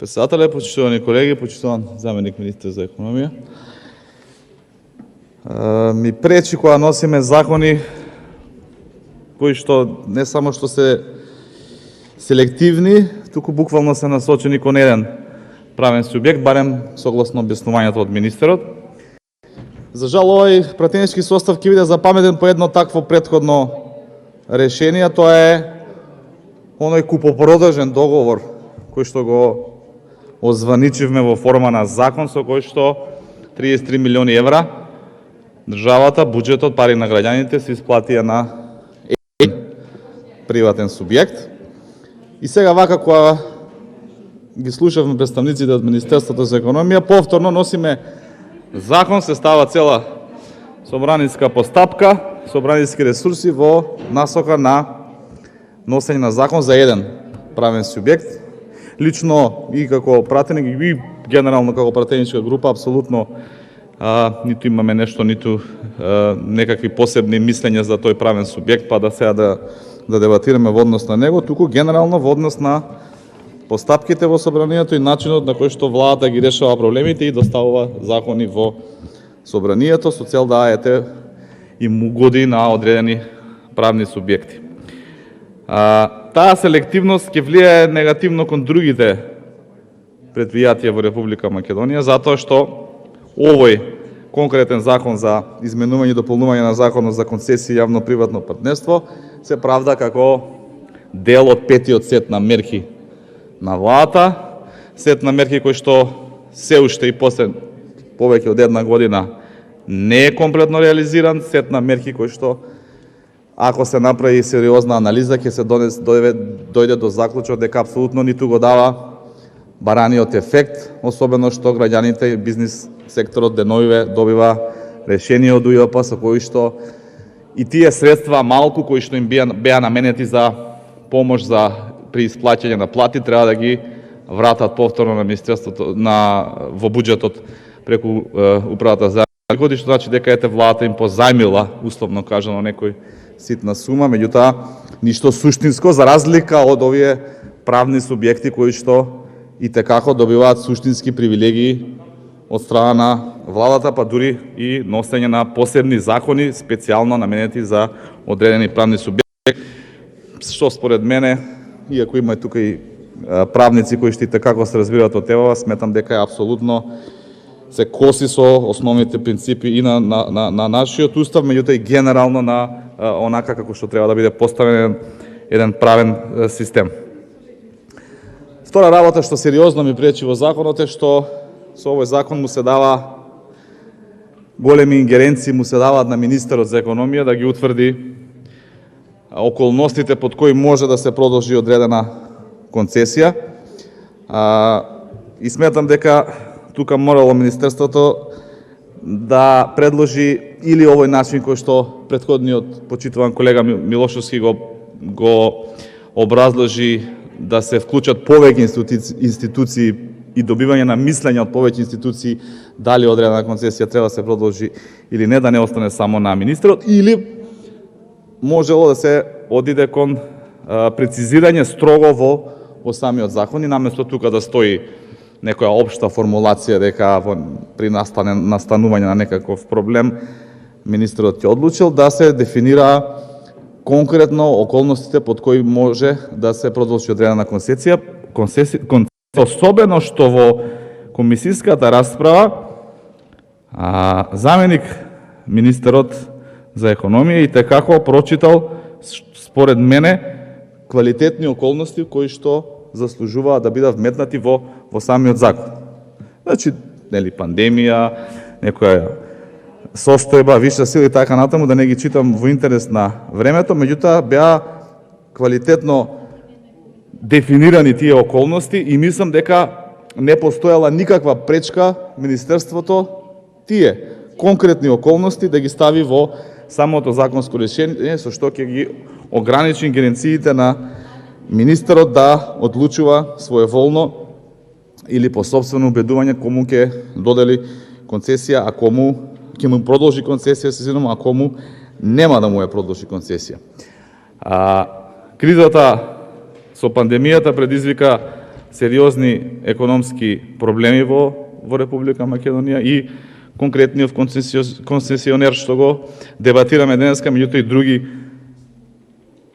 Председателе, почитувани колеги, почитуван заменик министер за економија. Ми пречи кога носиме закони кои што не само што се селективни, туку буквално се насочени кон еден правен субјект, барем согласно објаснувањето од министерот. За жал, овој пратенички состав ќе биде запаметен по едно такво претходно решение, тоа е оној купопродажен договор кој што го озваничивме во форма на закон, со кој што 33 милиони евра државата, буџетот, пари на граѓаните се исплатија на еден приватен субјект. И сега вака кога ги слушавме представниците од Министерството за економија, повторно носиме закон, се става цела собраниска постапка, собраниски ресурси во насока на носење на закон за еден правен субјект. Лично и како пратеник и генерално како пратеничка група апсолутно ниту имаме нешто, ниту некакви посебни мислења за тој правен субјект, па да сега да дебатираме во однос на него, туку генерално во однос на постапките во собранието и начинот на кој што владата ги решава проблемите и доставува закони во собранието со цел да им угоди на одредени правни субјекти. Таа селективност ќе влијае негативно кон другите предпријатија во Република Македонија, затоа што овој конкретен закон за изменување и дополнување на законот за концесија и јавно-приватно партнерство се правда како дел од петиот сет на мерки на владата, сет на мерки кој што се уште и после повеќе од една година не е комплетно реализиран, сет на мерки кој што ако се направи сериозна анализа ќе се дојде до заклучок дека апсолутно ниту го дава бараниот ефект, особено што граѓаните и бизнис секторот деновиве добива решение од УЈП со кои што и тие средства малку кои што им беа наменети за помош за при исплаќање на плати треба да ги вратат повторно на министерството во буџетот преку управата за приходи, што значи дека владата им позајмила, условно кажано, некој ситна сума, меѓутоа ништо суштинско за разлика од овие правни субјекти кои што и текако добиваат суштински привилегии од страна на владата, па дури и носење на посебни закони специјално наменети за одредени правни субјекти, што според мене, иако има тука и правници кои што и текако се разбираат од темава, сметам дека е апсолутно се коси со основните принципи и на нашиот устав, меѓутоа и генерално на онака како што треба да биде поставен еден правен систем. Втора работа што сериозно ми пречи во законот е што со овој закон му се дава големи ингеренции, му се даваат на министерот за економија да ги утврди околностите под кои може да се продолжи одредена концесија. И сметам дека тука морало министерството да предложи или овој начин кој што претходниот почитуван колега Милошовски го образложи, да се вклучат повеќе институции и добивање на мислење од повеќе институции дали одредена концесија треба да се продолжи или не, да не остане само на министерот, или можело да се одиде кон прецизирање строго во самиот закон и наместо тука да стои некоја општа формулација дека при настанување на некаков проблем министерот ќе одлучил да се дефинира конкретно околностите под кои може да се продолжи одредена концесија, особено што во комисиската расправа заменик министерот за економија и текако прочитал според мене квалитетни околности кои што заслужуваат да бидат вметнати во самиот закон. Значи, нели, пандемија, некоја состојба, висша сила и така натаму, да не ги читам во интерес на времето, меѓутоа беа квалитетно дефинирани тие околности и мислам дека не постоела никаква пречка министерството тие конкретни околности да ги стави во самото законско решение, со што ќе ги ограничи ингеренциите на министерот да одлучува своеволно или по собствено убедување кому ќе додели концесија, а кому ќе му продолжи концесија, а кому нема да му ја продолжи концесија. Кризата со пандемијата предизвика сериозни економски проблеми во Република Македонија и конкретниот концесионер што го дебатираме денеска, меѓутоа и други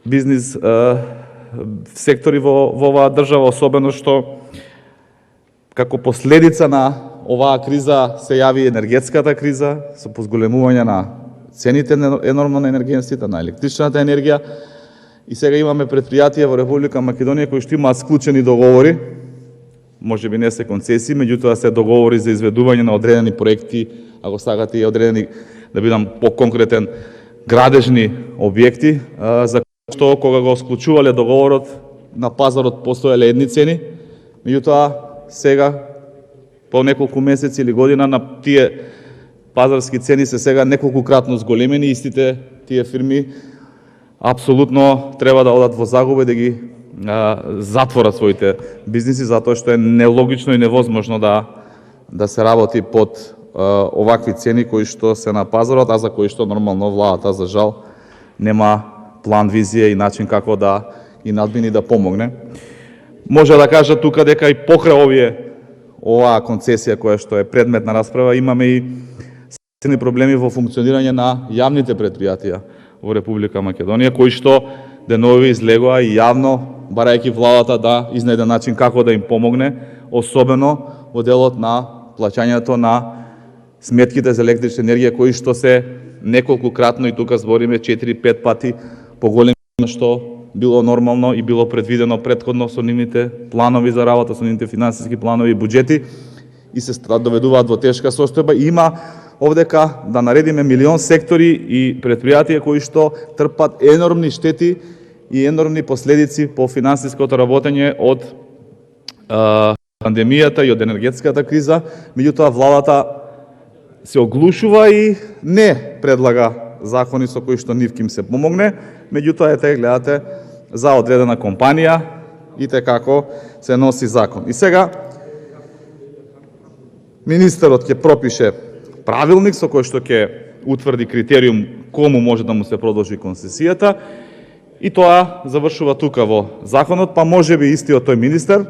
бизнис сектори во оваа држава, особено што како последица на оваа криза се јави енергетската криза со позголемување на цените енормно на енергенците, на електричната енергија. И сега имаме предпријатија во Република Македонија кои што имаат склучени договори, може би не се концесии, меѓутоа се договори за изведување на одредени проекти, ако сакате и одредени, да бидам по-конкретен, градежни објекти, за што кога го склучувале договорот на пазарот постоеле едни цени, меѓутоа сега по неколку месеци или година на тие пазарски цени се сега неколкукратно зголемени, истите тие фирми апсолутно треба да одат во загуба и да ги затворат своите бизниси, затоа што е нелогично и невозможно да се работи под овакви цени кои што се на пазарот, а за кои што нормално владата за жал нема план, визија и начин како да и надмини да помогне. Може да кажа тука дека и покрај оваа концесија која што е предмет на расправа, имаме и сериозни проблеми во функционирање на јавните предпријатија во Република Македонија, кои што денови излегоа и јавно, барајќи владата да изнајде начин како да им помогне, особено во делот на плаќањето на сметките за електрична енергија, кои што се неколкукратно, и тука збориме 4-5 пати поголеми што било нормално и било предвидено претходно со нивните планови за работа, со нивните финансиски планови и буџети, и се доведуваат во тешка состојба. Има овдека да наредиме милион сектори и предпријатија кои што трпат енормни штети и енормни последици по финансиското работење од пандемијата и од енергетската криза. Меѓутоа владата се оглушува и не предлага закони со кои што нивки им се помогне, меѓутоа ете гледате за одредена компанија и како се носи закон. И сега министерот ќе пропише правилник со кој што ќе утврди критериум кому може да му се продолжи концесијата, и тоа завршува тука во законот, па може би истиот тој министер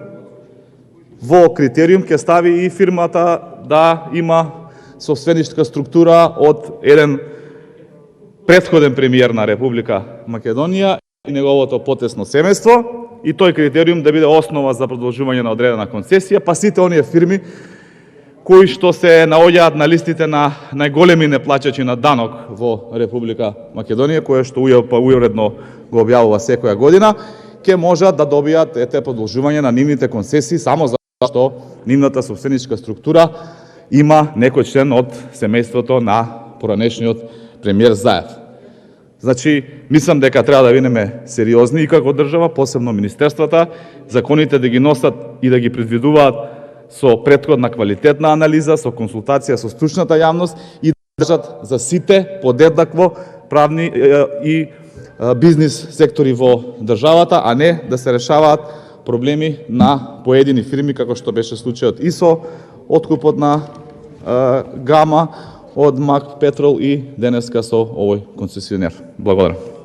во критериум ќе стави и фирмата да има собственичка структура од еден претходен премиер на Република Македонија и неговото потесно семејство, и тој критериум да биде основа за продолжување на одредена концесија, па сите оние фирми кои што се наоѓаат на листите на најголеми неплаќачи на данок во Република Македонија, кое што уредно го објавува секоја година, ќе можат да добијат продолжување на нивните концесии само зашто нивната собственичка структура има некој член од семејството на поранешниот премиер Заев. Значи, мислам дека треба да бидеме сериозни и како држава, посебно министерствата, законите да ги носат и да ги предвидуваат со претходна квалитетна анализа, со консултација со стручната јавност и да држат за сите подеднакво правни и бизнис сектори во државата, а не да се решаваат проблеми на поедини фирми, како што беше случајот и со откупот на Гама од МАК Петрол и денеска со овој концесионер. Благодарам.